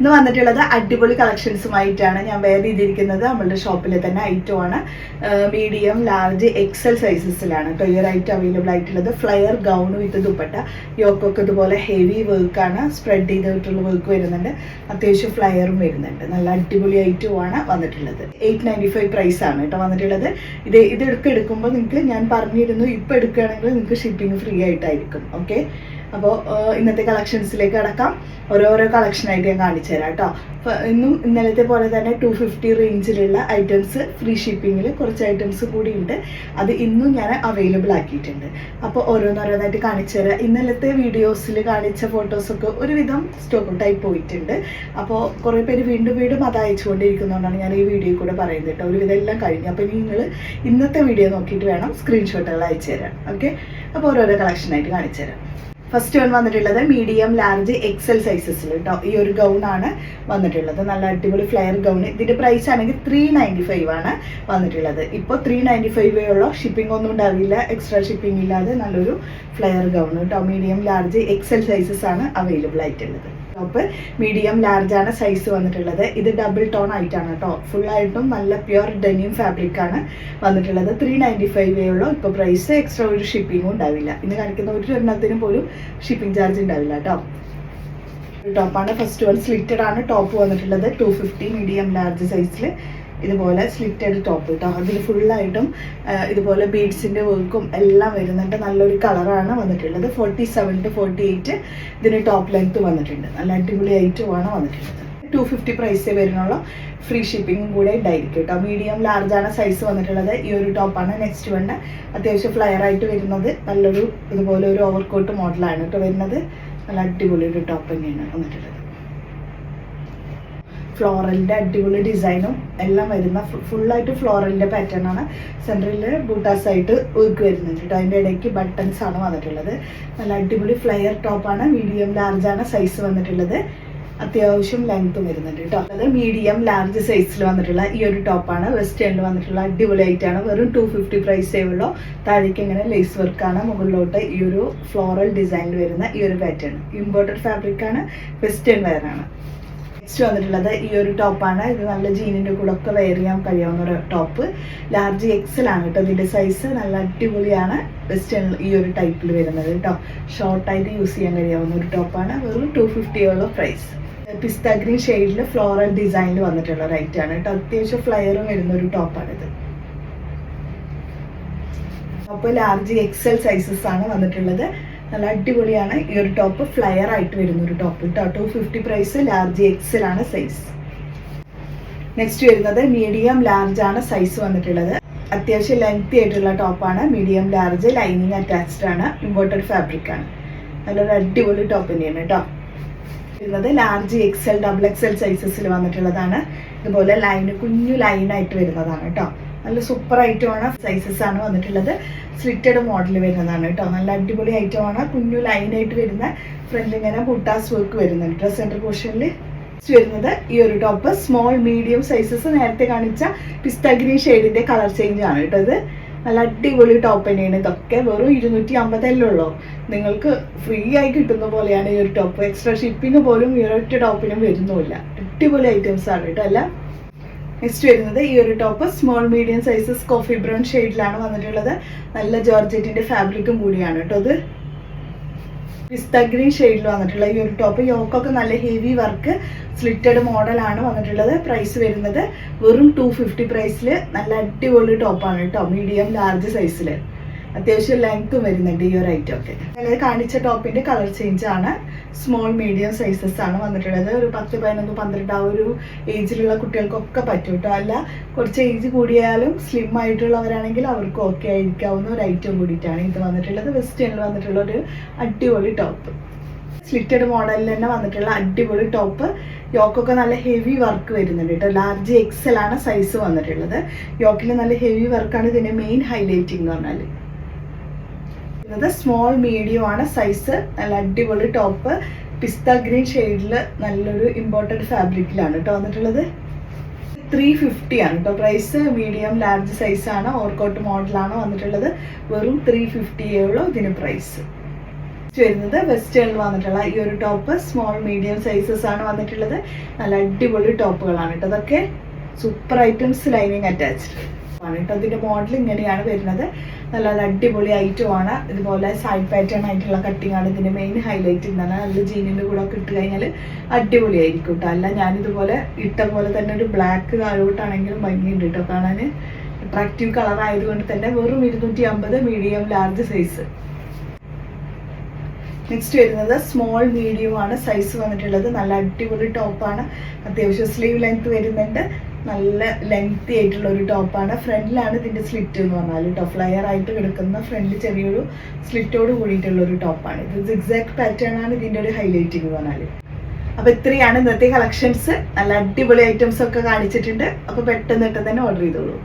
ഇന്ന് വന്നിട്ടുള്ളത് അടിപൊളി കളക്ഷൻസുമായിട്ടാണ് ഞാൻ വെയർ ചെയ്തിരിക്കുന്നത്. നമ്മളുടെ ഷോപ്പിലെ തന്നെ ഐറ്റം ആണ്. മീഡിയം, ലാർജ്, എക്സൽ സൈസസിലാണ് കേട്ടോ ഈ ഒരു ഐറ്റം അവൈലബിൾ ആയിട്ടുള്ളത്. ഫ്ലയർ ഗൗൺ വിത്ത് ദുപ്പട്ട, യോക്കൊക്കെ ഇതുപോലെ ഹെവി വർക്കാണ്, സ്പ്രെഡ് ചെയ്തിട്ടുള്ള വർക്ക് വരുന്നുണ്ട്. അത്യാവശ്യം ഫ്ലയറും വരുന്നുണ്ട്. നല്ല അടിപൊളി ഐറ്റമാണ് വന്നിട്ടുള്ളത്. 895 പ്രൈസ് ആണ് കേട്ടോ വന്നിട്ടുള്ളത്. ഇതൊക്കെ എടുക്കുമ്പോൾ നിങ്ങൾക്ക് ഞാൻ പറഞ്ഞിരുന്നു, ഇപ്പം എടുക്കുകയാണെങ്കിൽ നിങ്ങൾക്ക് ഷിപ്പിംഗ് ഫ്രീ ആയിട്ടായിരിക്കും. ഓക്കെ, അപ്പോൾ ഇന്നത്തെ കളക്ഷൻസിലേക്ക് കടക്കാം. ഓരോരോ കളക്ഷനായിട്ട് ഞാൻ കാണിച്ചു തരാം കേട്ടോ. ഇന്നും ഇന്നലത്തെ പോലെ തന്നെ 250 റേഞ്ചിലുള്ള ഐറ്റംസ് ഫ്രീ ഷിപ്പിങ്ങിൽ കുറച്ച് ഐറ്റംസ് കൂടി ഉണ്ട്. അത് ഇന്നും ഞാൻ അവൈലബിൾ ആക്കിയിട്ടുണ്ട്. അപ്പോൾ ഓരോന്നോരോന്നായിട്ട് കാണിച്ചു തരാം. ഇന്നലത്തെ വീഡിയോസിൽ കാണിച്ച ഫോട്ടോസൊക്കെ ഒരുവിധം സ്റ്റോക്ക് ഔട്ടായി പോയിട്ടുണ്ട്. അപ്പോൾ കുറേ പേര് വീണ്ടും അത് അയച്ചുകൊണ്ടിരിക്കുന്നതുകൊണ്ടാണ് ഞാൻ ഈ വീഡിയോ കൂടെ പറയുന്നത് കേട്ടോ. ഒരുവിധം എല്ലാം കഴിഞ്ഞു. അപ്പോൾ നിങ്ങൾ ഇന്നത്തെ വീഡിയോ നോക്കിയിട്ട് വേണം സ്ക്രീൻഷോട്ടുകൾ അയച്ചു തരാം. ഓക്കെ, അപ്പോൾ ഓരോരോ കളക്ഷനായിട്ട് കാണിച്ചു തരാം. ഫസ്റ്റ് വൺ വന്നിട്ടുള്ളത് മീഡിയം, ലാർജ്, എക്സൽ സൈസസിൽ കേട്ടോ. ഈ ഒരു ഗൗൺ ആണ് വന്നിട്ടുള്ളത്. നല്ല അടിപൊളി ഫ്ലെയർ ഗൗൺ. ഇതിന്റെ പ്രൈസ് ആണെങ്കിൽ 395 ആണ് വന്നിട്ടുള്ളത്. ഇപ്പോൾ 395 ഉള്ളൂ. ഷിപ്പിംഗ് ഒന്നും ഉണ്ടാവില്ല, എക്സ്ട്രാ ഷിപ്പിംഗ് ഇല്ലാതെ നല്ലൊരു ഫ്ലെയർ ഗൗൺ കേട്ടോ. മീഡിയം, ലാർജ്, എക്സൽ സൈസസ് ആണ് അവൈലബിൾ ആയിട്ടുള്ളത്. ടോപ്പ് മീഡിയം, ലാർജ് ആണ് സൈസ് വന്നിട്ടുള്ളത്. ഇത് ഡബിൾ ടോൺ ആയിട്ടാണ് കേട്ടോ. ഫുള്ളായിട്ടും നല്ല പ്യുർ ഡെനിം ഫാബ്രിക് ആണ് വന്നിട്ടുള്ളത്. 395 ഉള്ളൂ. ഇപ്പോൾ പ്രൈസ്, എക്സ്ട്രാ ഒരു ഷിപ്പിംഗും ഉണ്ടാവില്ല. ഇന്ന് കാണിക്കുന്ന ഒരു എണ്ണത്തിനും പോലും ഷിപ്പിംഗ് ചാർജ് ഉണ്ടാവില്ല കേട്ടോ. ടോപ്പാണ് ഫസ്റ്റ് വൺ. സ്ലിറ്റഡ് ആണ് ടോപ്പ് വന്നിട്ടുള്ളത്. 250 മീഡിയം, ലാർജ് സൈസിൽ ഇതുപോലെ സ്ലിറ്റഡ് ടോപ്പ് കേട്ടോ. അതിൽ ഫുള്ളായിട്ടും ഇതുപോലെ ബീഡ്സിൻ്റെ വർക്കും എല്ലാം വരുന്നുണ്ട്. നല്ലൊരു കളറാണ് വന്നിട്ടുള്ളത്. 47 to 48 ഇതിന് ടോപ്പ് ലെങ്ത് വന്നിട്ടുണ്ട്. നല്ല അടിപൊളി ഐറ്റമാണ് വന്നിട്ടുള്ളത്. 250 പ്രൈസേ വരുന്നുള്ളൂ. ഫ്രീ ഷിപ്പിംഗും കൂടെ ഉണ്ടായിരിക്കും കേട്ടോ. മീഡിയം, ലാർജ് ആണ് സൈസ് വന്നിട്ടുള്ളത്. ഈ ഒരു ടോപ്പാണ് നെക്സ്റ്റ് വണ്. അത്യാവശ്യം ഫ്ലയർ ആയിട്ട് വരുന്നത്. നല്ലൊരു ഇതുപോലെ ഒരു ഓവർകോട്ട് മോഡലാണ് കേട്ടോ വരുന്നത്. നല്ല അടിപൊളി ഒരു ടോപ്പ് തന്നെയാണ് വന്നിട്ടുള്ളത്. ഫ്ലോറലിൻ്റെ അടിപൊളി ഡിസൈനും എല്ലാം വരുന്ന ഫുള്ളായിട്ട് ഫ്ലോറലിൻ്റെ പാറ്റേൺ ആണ്. സെൻറ്ററിൽ ബൂട്ടാസ് ആയിട്ട് വർക്ക് വരുന്നുണ്ട് കേട്ടോ. അതിൻ്റെ ഇടയ്ക്ക് ബട്ടൺസ് ആണ് വന്നിട്ടുള്ളത്. നല്ല അടിപൊളി ഫ്ലെയർ ടോപ്പാണ്. മീഡിയം, ലാർജ് ആണ് സൈസ് വന്നിട്ടുള്ളത്. അത്യാവശ്യം ലെങ്ത്തും വരുന്നുണ്ട് കേട്ടോ. അത് മീഡിയം, ലാർജ് സൈസിൽ വന്നിട്ടുള്ള ഈ ഒരു ടോപ്പാണ്. വെസ്റ്റേണിൽ വന്നിട്ടുള്ള അടിപൊളി ആയിട്ടാണ്. വെറും 250 പ്രൈസേ ഉള്ളൂ. താഴേക്ക് ഇങ്ങനെ ലേസ് വർക്കാണ്. മുകളിലോട്ട് ഈ ഒരു ഫ്ലോറൽ ഡിസൈനിൽ വരുന്ന ഈ ഒരു പാറ്റേൺ. ഇമ്പോർട്ടഡ് ഫാബ്രിക് ആണ്. വെസ്റ്റേൺ വെയർ ആണ്. നെക്സ്റ്റ് വന്നിട്ടുള്ളത് ഈ ഒരു ടോപ്പാണ്. ഇത് നല്ല ജീനിൻ്റെ കൂടെ ഒക്കെ വെയർ ചെയ്യാൻ കഴിയാവുന്ന ഒരു ടോപ്പ്. ലാർജ് എക്സൽ ആണ് കേട്ടോ. ഇതിൻ്റെ സൈസ് നല്ല അടിപൊളിയാണ്. വെസ്റ്റേൺ ഈ ഒരു ടൈപ്പിൽ വരുന്നത് കേട്ടോ. ഷോർട്ടായിട്ട് യൂസ് ചെയ്യാൻ കഴിയാവുന്ന ഒരു ടോപ്പാണ്. വെറും 250 ഉള്ള പ്രൈസ്. പിസ്ത ഗ്രീൻ ഷെയ്ഡിൽ ഫ്ലോറൽ ഡിസൈനിൽ വന്നിട്ടുള്ള ഒരു ഐറ്റം ആണ് കേട്ടോ. അത്യാവശ്യം ഫ്ലയറും വരുന്ന ഒരു ടോപ്പാണിത്. ടോപ്പ് ലാർജ് എക്സൽ സൈസസ് ആണ് വന്നിട്ടുള്ളത്. നല്ല അടിപൊളിയാണ് ഈ ഒരു ടോപ്പ്. ഫ്ലയർ ആയിട്ട് വരുന്ന ഒരു ടോപ്പ് കേട്ടോ. 250 പ്രൈസ്. ലാർജ് എക്സൽ ആണ് സൈസ്. നെക്സ്റ്റ് വരുന്നത് മീഡിയം, ലാർജ് ആണ് സൈസ് വന്നിട്ടുള്ളത്. അത്യാവശ്യം ലെങ്തി ആയിട്ടുള്ള ടോപ്പാണ്. മീഡിയം, ലാർജ്, ലൈനിങ് അറ്റാച്ച്ഡ് ആണ്. ഇമ്പോർട്ടഡ് ഫാബ്രിക് ആണ്. നല്ലൊരു അടിപൊളി ടോപ്പ് തന്നെയാണ് കേട്ടോ. വരുന്നത് ലാർജ്, എക്സൽ, ഡബിൾ എക്സൽ സൈസസിൽ വന്നിട്ടുള്ളതാണ്. ഇതുപോലെ കുഞ്ഞു ലൈനായിട്ട് വരുന്നതാണ് കേട്ടോ. നല്ല സൂപ്പർ ഐറ്റമാണ്. സൈസസ് ആണ് വന്നിട്ടുള്ളത്. സ്ലിറ്റഡ് മോഡൽ വരുന്നതാണ് കേട്ടോ. നല്ല അടിപൊളി ഐറ്റമാണ്. കുഞ്ഞു ലൈനായിട്ട് വരുന്ന ഫ്രണ്ടിൽ ഇങ്ങനെ ബുട്ടാസ് വർക്ക് വരുന്നുണ്ട് കേട്ടോ. സെൻറ്റർ പോർഷനിൽ വരുന്നത് ഈ ഒരു ടോപ്പ്. Small, medium sizes. നേരത്തെ കാണിച്ച പിസ്ത ഗ്രീൻ ഷെയ്ഡിന്റെ കളർ ചേഞ്ച് ആണ് കേട്ടോ. ഇത് നല്ല അടിപൊളി ടോപ്പ് തന്നെയാണ്. ഇതൊക്കെ വെറും 250 ഉള്ളൂ. നിങ്ങൾക്ക് ഫ്രീ ആയി കിട്ടുന്ന പോലെയാണ് ഈ ഒരു ടോപ്പ്. എക്സ്ട്രാ ഷിപ്പിംഗ് പോലും ഈ ഒരൊറ്റ ടോപ്പിനും വരുന്നുമില്ല. അടിപൊളി ഐറ്റംസ് ആണ് കേട്ടോ എല്ലാം. നെക്സ്റ്റ് വരുന്നത് ഈ ഒരു top. Small, medium sizes coffee brown ഷെയ്ഡിലാണ് വന്നിട്ടുള്ളത്. നല്ല ജോർജറ്റിന്റെ ഫാബ്രിക്കും കൂടിയാണ് കേട്ടോ. ഇത് പിസ്ത ഗ്രീൻ ഷെയ്ഡിൽ വന്നിട്ടുള്ള ഈ ഒരു ടോപ്പ്. യോക്കൊക്കെ നല്ല ഹെവി വർക്ക് സ്ലിറ്റഡ് മോഡലാണ് വന്നിട്ടുള്ളത്. പ്രൈസ് വരുന്നത് വെറും 250 പ്രൈസിൽ. നല്ല അടിപൊളി ടോപ്പാണ് കേട്ടോ. മീഡിയം, ലാർജ് സൈസിൽ. അത്യാവശ്യം ലെങ്ത്തും വരുന്നുണ്ട് ഈ ഒരു ഐറ്റം ഒക്കെ. അതായത് കാണിച്ച ടോപ്പിന്റെ കളർ ചേഞ്ച് ആണ്. സ്മോൾ, മീഡിയം സൈസസ് ആണ് വന്നിട്ടുള്ളത്. ഒരു 10, 11, 12 ആ ഒരു ഏജിലുള്ള കുട്ടികൾക്കൊക്കെ പറ്റും കേട്ടോ. അല്ല കുറച്ച് ഏജ് കൂടിയാലും സ്ലിം ആയിട്ടുള്ളവരാണെങ്കിൽ അവർക്ക് ഓക്കെ ആയിരിക്കാവുന്ന ഒരു ഐറ്റം കൂടിയിട്ടാണ് ഇത് വന്നിട്ടുള്ളത്. വെസ്റ്റേണിൽ വന്നിട്ടുള്ള ഒരു അടിപൊളി ടോപ്പ്. സ്ലിറ്റഡ് മോഡലിൽ തന്നെ വന്നിട്ടുള്ള അടിപൊളി ടോപ്പ്. യോക്കൊക്കെ നല്ല ഹെവി വർക്ക് വരുന്നുണ്ട് കേട്ടോ. ലാർജ് എക്സൽ ആണ് സൈസ് വന്നിട്ടുള്ളത്. യോക്കിൽ നല്ല ഹെവി വർക്കാണ് ഇതിന്റെ മെയിൻ ഹൈലൈറ്റിംഗ് എന്ന് പറഞ്ഞാൽ. സ്മോൾ, മീഡിയം ആണ് സൈസ്. നല്ല അടിപൊളി ടോപ്പ്. പിസ്ത ഗ്രീൻ ഷെയ്ഡിൽ നല്ലൊരു ഇമ്പോർട്ടഡ് ഫാബ്രിക്കിലാണ് കേട്ടോ വന്നിട്ടുള്ളത്. 350 ആണ് കേട്ടോ പ്രൈസ്. മീഡിയം, ലാർജ് സൈസ് ആണ്. ഓവർകോട്ട് മോഡലാണ് വന്നിട്ടുള്ളത്. വെറും 350 ഉള്ളൂ ഇതിന് പ്രൈസ്. വരുന്നത് വെസ്റ്റേണിൽ വന്നിട്ടുള്ള ഈ ഒരു ടോപ്പ് സ്മോൾ മീഡിയം സൈസസ് ആണ് വന്നിട്ടുള്ളത്. നല്ല അടിപൊളി ടോപ്പുകളാണ് കേട്ടോ. അതൊക്കെ സൂപ്പർ ഐറ്റംസ്, ലൈനിങ് അറ്റാച്ച്ഡ് ആണ് കേട്ടോ. അതിന്റെ മോഡൽ ഇങ്ങനെയാണ് വരുന്നത്. നല്ല അടിപൊളി ഐറ്റം ആണ്. ഇതുപോലെ സൈഡ് പാറ്റേൺ ആയിട്ടുള്ള കട്ടിങ് ആണ് ഇതിന്റെ മെയിൻ ഹൈലൈറ്റ്. എന്താണ് നല്ല ജീനിന്റെ കൂടെ ഒക്കെ ഇട്ട് കഴിഞ്ഞാൽ അടിപൊളിയായിരിക്കും കേട്ടോ. അല്ല ഞാനിതുപോലെ ഇട്ട പോലെ തന്നെ ഒരു ബ്ലാക്ക് കാലോട്ടാണെങ്കിലും ഭംഗിയുണ്ട് കേട്ടോ കാണാൻ. അട്രാക്റ്റീവ് കളർ ആയതുകൊണ്ട് തന്നെ വെറും 250 മീഡിയം ലാർജ് സൈസ്. നെക്സ്റ്റ് വരുന്നത് സ്മോൾ മീഡിയം ആണ് സൈസ് വന്നിട്ടുള്ളത്. നല്ല അടിപൊളി ടോപ്പാണ്. അത്യാവശ്യം സ്ലീവ് ലെങ്ത് വരുന്നുണ്ട്. നല്ല ലെങ്തി ആയിട്ടുള്ള ഒരു ടോപ്പാണ്. ഫ്രണ്ടിലാണ് ഇതിന്റെ സ്ലിറ്റ് എന്ന് പറഞ്ഞാൽ കേട്ടോ. ഫ്ലയർ ആയിട്ട് കിടക്കുന്ന ഫ്രണ്ട് ചെറിയൊരു സ്ലിറ്റോട് കൂടിയിട്ടുള്ള ഒരു ടോപ്പാണ്. ഇത് സിഗ്സാഗ് പാറ്റേൺ ആണ് ഇതിന്റെ ഒരു ഹൈലൈറ്റ് എന്ന് പറഞ്ഞാൽ. അപ്പൊ ഇത്രയാണ് ഇന്നത്തെ കളക്ഷൻസ്. നല്ല അടിപൊളി ഐറ്റംസ് ഒക്കെ കാണിച്ചിട്ടുണ്ട്. അപ്പൊ പെട്ടെന്ന് തന്നെ ഓർഡർ ചെയ്തോളൂ.